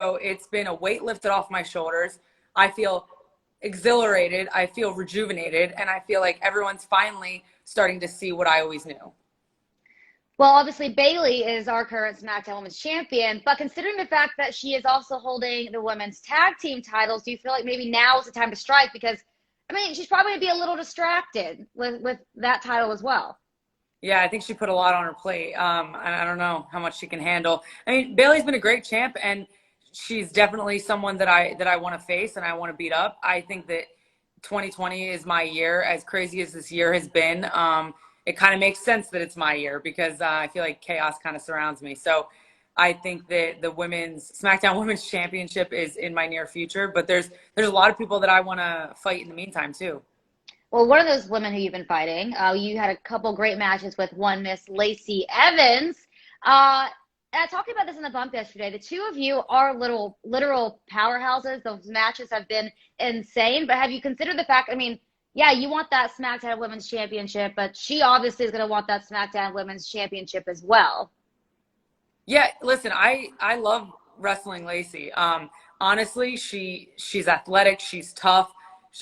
it's been a weight lifted off my shoulders. I feel exhilarated. I feel rejuvenated. And I feel like everyone's finally starting to see what I always knew. Well, obviously, Bayley is our current SmackDown Women's Champion, but considering the fact that she is also holding the women's tag team titles, do you feel like maybe now is the time to strike? Because, I mean, she's probably going to be a little distracted with that title as well. Yeah, I think she put a lot on her plate. I don't know how much she can handle. I mean, Bayley's been a great champ, and she's definitely someone that I want to face and I want to beat up. I think that 2020 is my year. As crazy as this year has been, it kind of makes sense that it's my year because I feel like chaos kind of surrounds me. So I think that the women's SmackDown Women's Championship is in my near future, but there's a lot of people that I want to fight in the meantime too. Well, one of those women who you've been fighting, you had a couple great matches with one Miss Lacey Evans. Talking about this in the bump yesterday, the two of you are literal powerhouses. Those matches have been insane. But have you considered the fact, I mean, yeah, you want that SmackDown Women's Championship, but she obviously is going to want that SmackDown Women's Championship as well. Yeah, listen, I love wrestling Lacey. Honestly, she's athletic, she's tough.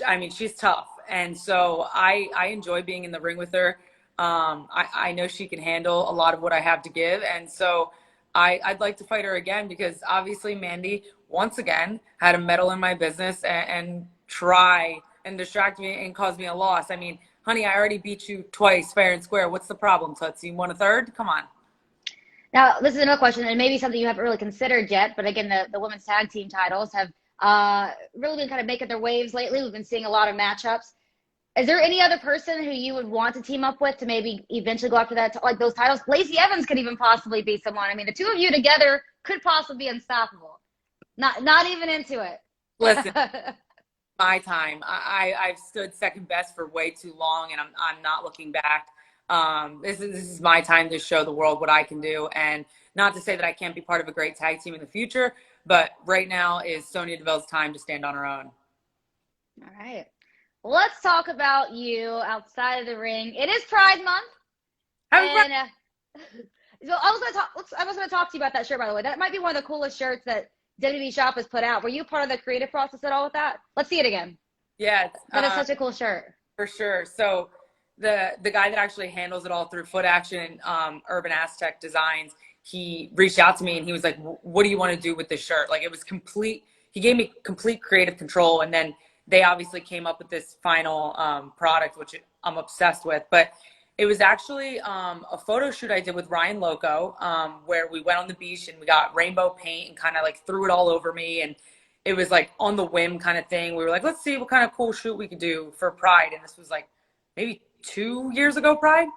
I mean, she's tough, and so I enjoy being in the ring with her. I know she can handle a lot of what I have to give, and so I'd like to fight her again because obviously Mandy once again had a meddle in my business and try and distract me and cause me a loss. I mean, honey, I already beat you twice fair and square. What's the problem, Tootsie? You want a third? Come on. Now, this is another question, and maybe something you haven't really considered yet, but again, the women's tag team titles have really been kind of making their waves lately. We've been seeing a lot of matchups. Is there any other person who you would want to team up with to maybe eventually go after that, like those titles? Lacey Evans could even possibly be someone. I mean, the two of you together could possibly be unstoppable. Not even into it. Listen, my time. I've stood second best for way too long, and I'm not looking back. This is my time to show the world what I can do, and not to say that I can't be part of a great tag team in the future, but right now is Sonya Deville's time to stand on her own. All right. Let's talk about you outside of the ring. It is Pride Month. And so I was gonna talk to you about that shirt, by the way. That might be one of the coolest shirts that WWE Shop has put out. Were you part of the creative process at all with that? Let's see it again. Yeah, That is such a cool shirt. for sure. So the guy that actually handles it all through Foot Action, Urban Aztec Designs, he reached out to me and he was like, "What do you want to do with this shirt?" Like, it was complete. He gave me complete creative control, and then they obviously came up with this final product, which I'm obsessed with. But it was actually a photo shoot I did with Ryan Loco, where we went on the beach and we got rainbow paint and kind of like threw it all over me. And it was like on the whim kind of thing. We were like, let's see what kind of cool shoot we could do for Pride. And this was like maybe 2 years ago, Pride.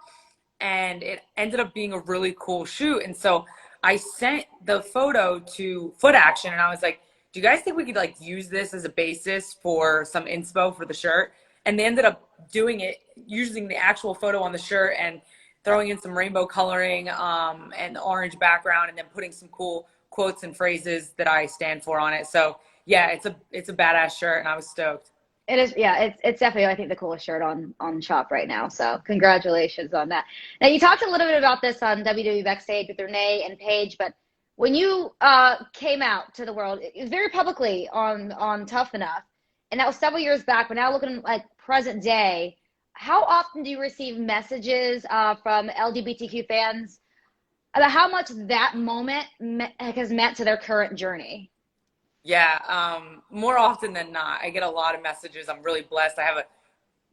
And it ended up being a really cool shoot. And so I sent the photo to Foot Action and I was like, do you guys think we could like use this as a basis for some inspo for the shirt? And they ended up doing it using the actual photo on the shirt and throwing in some rainbow coloring and orange background, and then putting some cool quotes and phrases that I stand for on it. So yeah, it's a badass shirt, and I was stoked. It is, yeah, it's definitely, I think, the coolest shirt on shop right now. So congratulations on that. Now, you talked a little bit about this on WWE Backstage with Renee and Paige, but when you came out to the world, it was very publicly on Tough Enough, and that was several years back. But now looking like present day, how often do you receive messages from LGBTQ fans about how much that moment has meant to their current journey? Yeah, more often than not, I get a lot of messages. I'm really blessed. I have a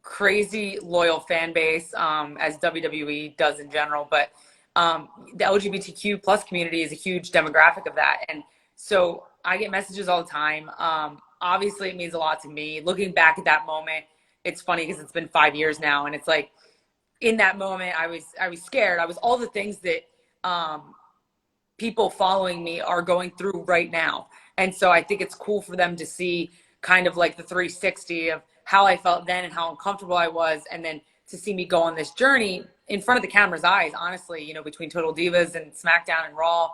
crazy loyal fan base, as WWE does in general, but the LGBTQ plus community is a huge demographic of that. And so I get messages all the time. Obviously it means a lot to me. Looking back at that moment, it's funny because it's been 5 years now. And it's like, in that moment, I was scared. I was all the things that people following me are going through right now. And so I think it's cool for them to see kind of like the 360 of how I felt then and how uncomfortable I was. And then to see me go on this journey in front of the camera's eyes, honestly, you know, between Total Divas and SmackDown and Raw,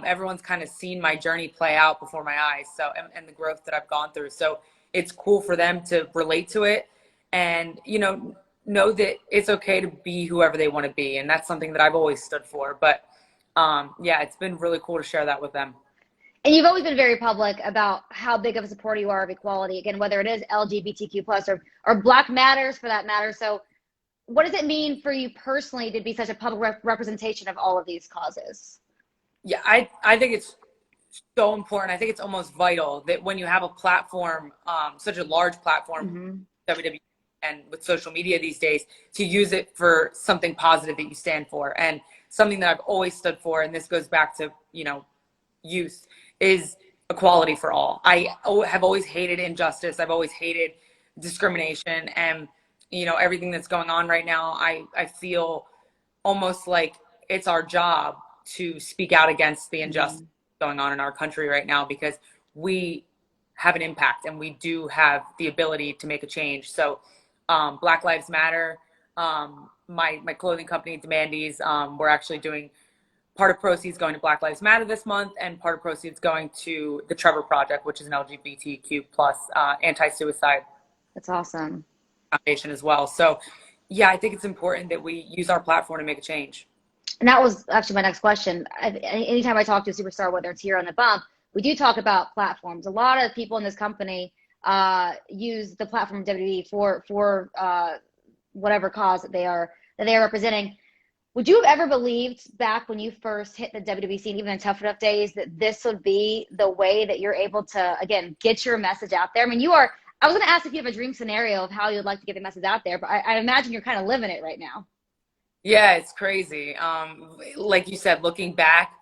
everyone's kind of seen my journey play out before my eyes. So, and the growth that I've gone through. So it's cool for them to relate to it and, you know that it's okay to be whoever they want to be. And that's something that I've always stood for. But yeah, it's been really cool to share that with them. And you've always been very public about how big of a supporter you are of equality, again, whether it is LGBTQ plus or Black Matters for that matter. So what does it mean for you personally to be such a public representation of all of these causes? Yeah, I think it's so important. I think it's almost vital that when you have a platform, such a large platform, WWE and with social media these days, to use it for something positive that you stand for. And something that I've always stood for, and this goes back to, youth, is equality for all. I have always hated injustice. I've always hated discrimination. And, everything that's going on right now, I feel almost like it's our job to speak out against the injustice going on in our country right now, because we have an impact and we do have the ability to make a change. So Black Lives Matter, my clothing company Demandy's, we're actually doing part of proceeds going to Black Lives Matter this month, and part of proceeds going to the Trevor Project, which is an LGBTQ plus anti-suicide That's awesome. foundation as well. So yeah, I think it's important that we use our platform to make a change. And that was actually my next question. Anytime I talk to a superstar, whether it's here on the bump, we do talk about platforms. A lot of people in this company use the platform of WWE for whatever cause that they are representing. Would you have ever believed back when you first hit the WWE scene, even in Tough Enough days, that this would be the way that you're able to, again, get your message out there? I mean, I was going to ask if you have a dream scenario of how you'd like to get the message out there, but I imagine you're kind of living it right now. Yeah, it's crazy. Like you said, looking back,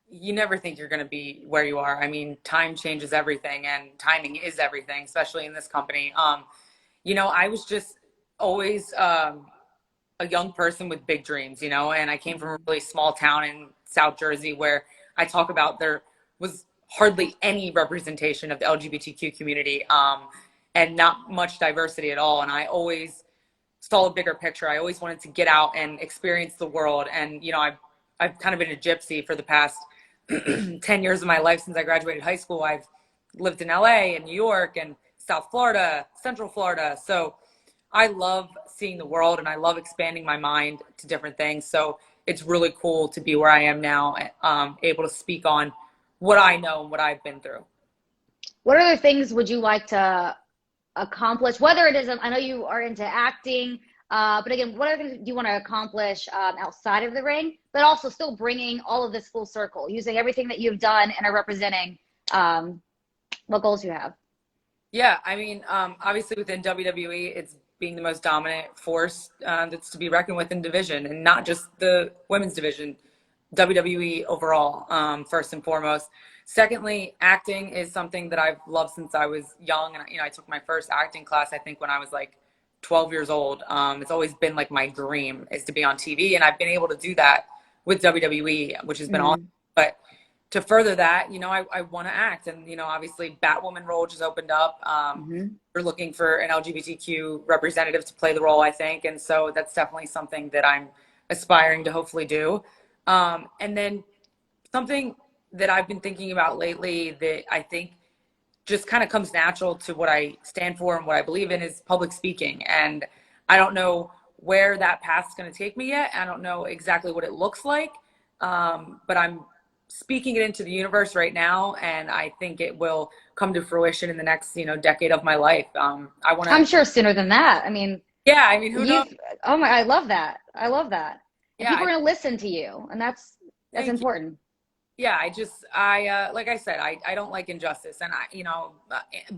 you never think you're going to be where you are. I mean, time changes everything, and timing is everything, especially in this company. I was just always a young person with big dreams, and I came from a really small town in South Jersey where I talk about there was hardly any representation of the LGBTQ community, and not much diversity at all. And I always saw a bigger picture. I always wanted to get out and experience the world. And, I've kind of been a gypsy for the past 10 years of my life. Since I graduated high school, I've lived in LA and New York and South Florida, Central Florida. So I love seeing the world, and I love expanding my mind to different things. So it's really cool to be where I am now, able to speak on what I know and what I've been through. What other things would you like to accomplish? Whether it is, I know you are into acting, but again, what other things do you want to accomplish outside of the ring, but also still bringing all of this full circle, using everything that you've done and are representing? What goals you have? Yeah, I mean, obviously within WWE, it's being the most dominant force that's to be reckoned with in division, and not just the women's division, WWE overall, first and foremost. Secondly, acting is something that I've loved since I was young. And, I took my first acting class, I think, when I was like 12 years old. It's always been like my dream is to be on TV. And I've been able to do that with WWE, which has been awesome. But to further that, I want to act. And, obviously Batwoman role just opened up. We're looking for an LGBTQ representative to play the role, I think. And so that's definitely something that I'm aspiring to hopefully do. And then something that I've been thinking about lately that I think just kind of comes natural to what I stand for and what I believe in is public speaking. And I don't know where that path's going to take me yet. I don't know exactly what it looks like, but I'm speaking it into the universe right now, and I think it will come to fruition in the next, decade of my life. I'm sure sooner than that. I mean, who knows? Oh my, I love that. I love that. And yeah, people are going to listen to you, and that's important. Yeah, I like I said, I don't like injustice, and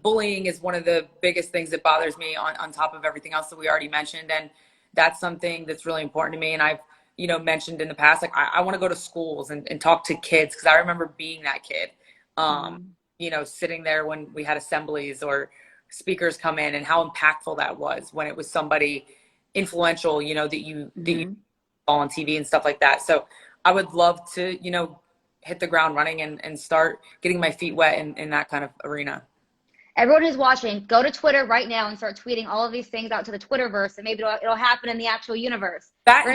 bullying is one of the biggest things that bothers me on top of everything else that we already mentioned. And that's something that's really important to me. And I've, mentioned in the past, like I want to go to schools and talk to kids, because I remember being that kid, sitting there when we had assemblies or speakers come in, and how impactful that was when it was somebody influential, that you saw on TV and stuff like that. So I would love to, hit the ground running and start getting my feet wet in that kind of arena. Everyone who's watching, go to Twitter right now and start tweeting all of these things out to the Twitterverse, and maybe it'll happen in the actual universe. That's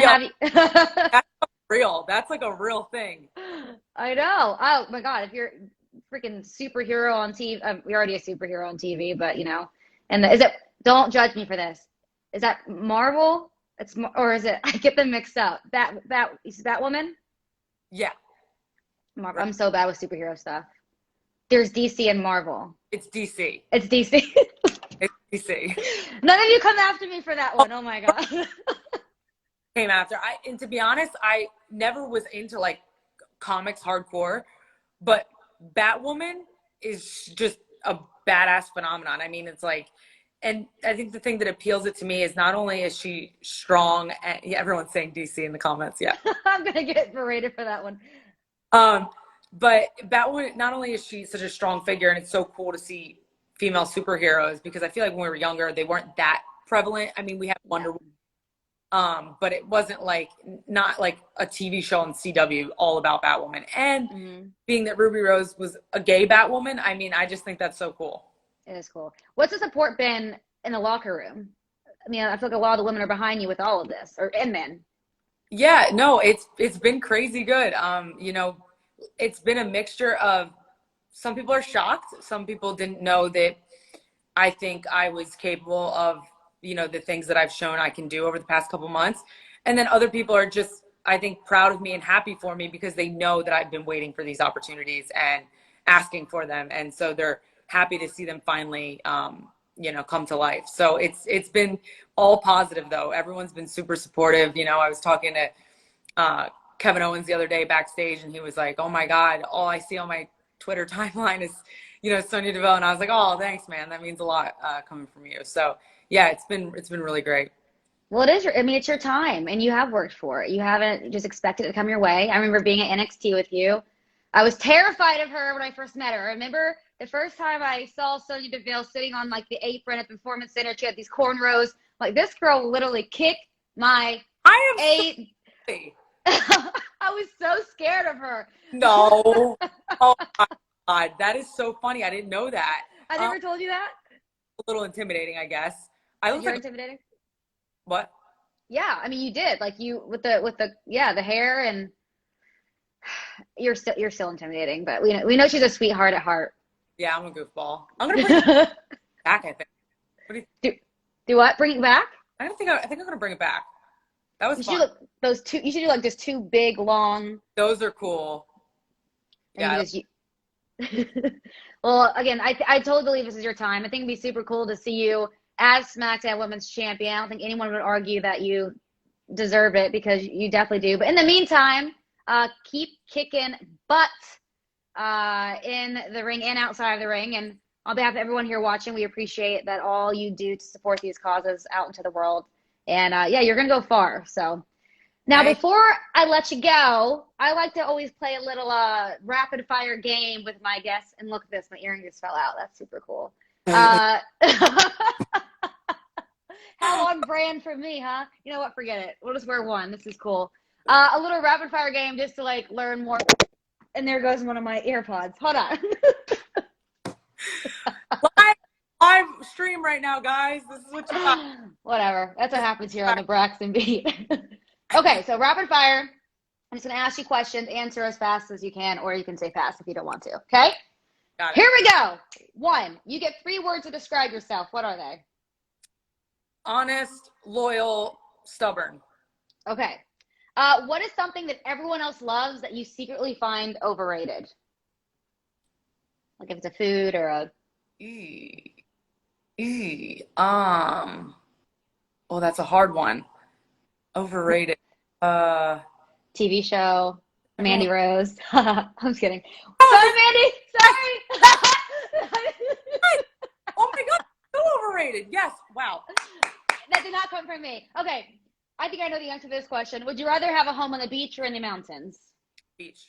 real. That's like a real thing. I know. Oh my God. If you're freaking superhero on TV, you're already a superhero on TV, but don't judge me for this. Is that Marvel? Or is it, I get them mixed up. Batwoman? Yeah. I'm so bad with superhero stuff. There's DC and Marvel. It's DC. It's DC. It's DC. None of you come after me for that one. Oh my God. Came after. And to be honest, I never was into like comics hardcore, but Batwoman is just a badass phenomenon. I mean, it's like, and I think the thing that appeals it to me is not only is she strong, and yeah, everyone's saying DC in the comments, yeah. I'm gonna get berated for that one. But Batwoman, not only is she such a strong figure, and it's so cool to see female superheroes, because I feel like when we were younger, they weren't that prevalent. I mean, we had Wonder Woman, but it wasn't like, not like a TV show on CW all about Batwoman. And being that Ruby Rose was a gay Batwoman, I mean, I just think that's so cool. It is cool. What's the support been in the locker room? I mean, I feel like a lot of the women are behind you with all of this, and men. Yeah, no, it's been crazy good. You know, it's been a mixture of, some people are shocked. Some people didn't know that I think I was capable of, you know, the things that I've shown I can do over the past couple months. And then other people are just, I think, proud of me and happy for me, because they know that I've been waiting for these opportunities and asking for them. And so they're happy to see them finally, you know, come to life. So it's been all positive though. Everyone's been super supportive. You know, I was talking to Kevin Owens the other day backstage, and he was like, oh my God, all I see on my Twitter timeline is, you know, Sonya Deville. And I was like, oh, thanks, man. That means a lot coming from you. So yeah, it's been really great. Well, it is. I mean, it's your time, and you have worked for it. You haven't just expected it to come your way. I remember being at NXT with you. I was terrified of her when I first met her. I remember the first time I saw Sonya Deville sitting on like the apron at the Performance Center. She had these cornrows. Like, this girl will literally kick my I was so scared of her. No. Oh my God, that is so funny. I didn't know that. I never told you that. A little intimidating, I guess. You're intimidating. What? Yeah, I mean, you did, like, you with the hair, and you're still intimidating. But we know she's a sweetheart at heart. Yeah, I'm a goofball. I'm gonna bring it back. I think. What do you do? What? Bring it back? I think I'm gonna bring it back. That was fun. You should do like just two big long. Those are cool. Yeah. Well, again, I totally believe this is your time. I think it'd be super cool to see you as SmackDown Women's Champion. I don't think anyone would argue that you deserve it, because you definitely do. But in the meantime, keep kicking butt in the ring and outside of the ring. And on behalf of everyone here watching, we appreciate that all you do to support these causes out into the world. And yeah, you're going to go far. So now, before I let you go, I like to always play a little rapid fire game with my guests. And look at this, my earring just fell out. That's super cool. How on brand for me, huh? You know what? Forget it. We'll just wear one. This is cool. A little rapid fire game just to like learn more. And there goes one of my AirPods. Hold on. live stream right now, guys. This is what you got. Whatever. That's what happens here on the Braxton Beat. Okay, so rapid fire. I'm just going to ask you questions. Answer as fast as you can, or you can say fast if you don't want to. Okay? Got it. Here we go. 1. You get 3 words to describe yourself. What are they? Honest, loyal, stubborn. Okay. What is something that everyone else loves that you secretly find overrated? Like if it's a food or a... Oh, that's a hard one. Overrated. TV show. Mandy Rose. I'm just kidding. Sorry, Mandy. Sorry. Oh my God. So overrated. Yes. Wow. That did not come from me. Okay. I think I know the answer to this question. Would you rather have a home on the beach or in the mountains? Beach.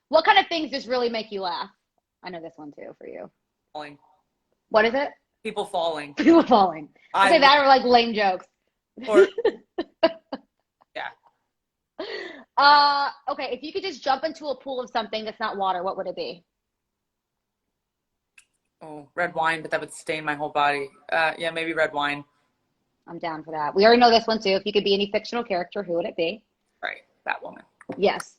What kind of things just really make you laugh? I know this one too for you. Falling. What is it? People falling. People falling. I say that or like lame jokes. Or, yeah. Okay, if you could just jump into a pool of something that's not water, what would it be? Oh, red wine, but that would stain my whole body. Yeah, maybe red wine. I'm down for that. We already know this one too. If you could be any fictional character, who would it be? Right, that woman. Yes.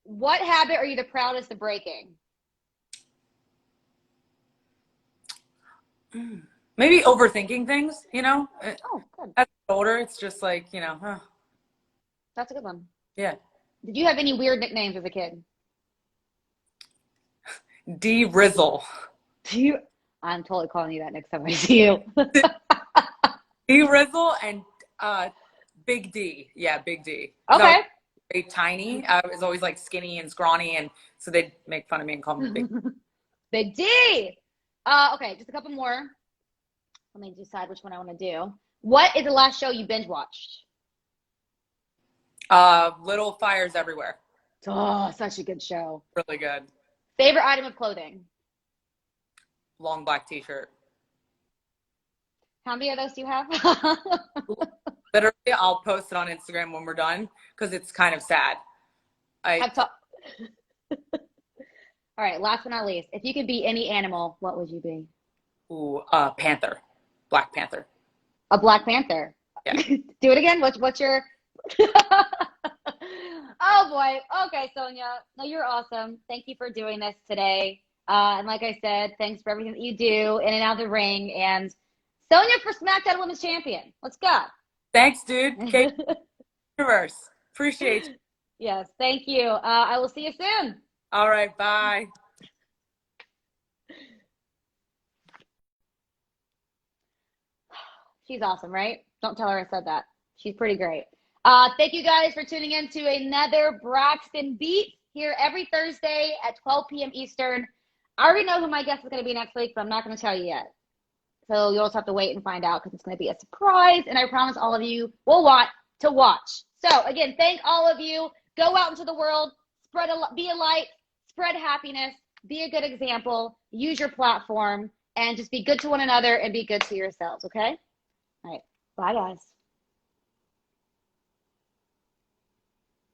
What habit are you the proudest of breaking? Maybe overthinking things, you know? Oh, good. As I get older, it's just like, you know, That's a good one. Yeah. Did you have any weird nicknames as a kid? D Rizzle. I'm totally calling you that next time I see you. D Rizzle and Big D. Yeah, Big D. Okay. Very tiny. I was always like skinny and scrawny, and so they'd make fun of me and call me Big. Big D. Okay, just a couple more. Let me decide which one I want to do. What is the last show you binge watched? Little Fires Everywhere. Oh, such a good show. Really good. Favorite item of clothing? Long black t-shirt. How many of those do you have? Literally, I'll post it on Instagram when we're done because it's kind of sad. All right, last but not least. If you could be any animal, what would you be? Panther. Black Panther. A Black Panther. Yeah. Do it again. What's your Oh boy. Okay, Sonia. No, you're awesome. Thank you for doing this today. And like I said, thanks for everything that you do in and out of the ring. And Sonia for SmackDown Women's Champion. Let's go. Thanks, dude. Kate Universe. Appreciate you. Yes, thank you. I will see you soon. All right, bye. She's awesome, right? Don't tell her I said that. She's pretty great. Thank you guys for tuning in to another Braxton Beat here every Thursday at 12 p.m. Eastern. I already know who my guest is going to be next week, but I'm not going to tell you yet. So you'll just have to wait and find out because it's going to be a surprise. And I promise all of you will want to watch. So again, thank all of you. Go out into the world, be a light, spread happiness, be a good example, use your platform, and just be good to one another and be good to yourselves, okay? All right. Bye, guys.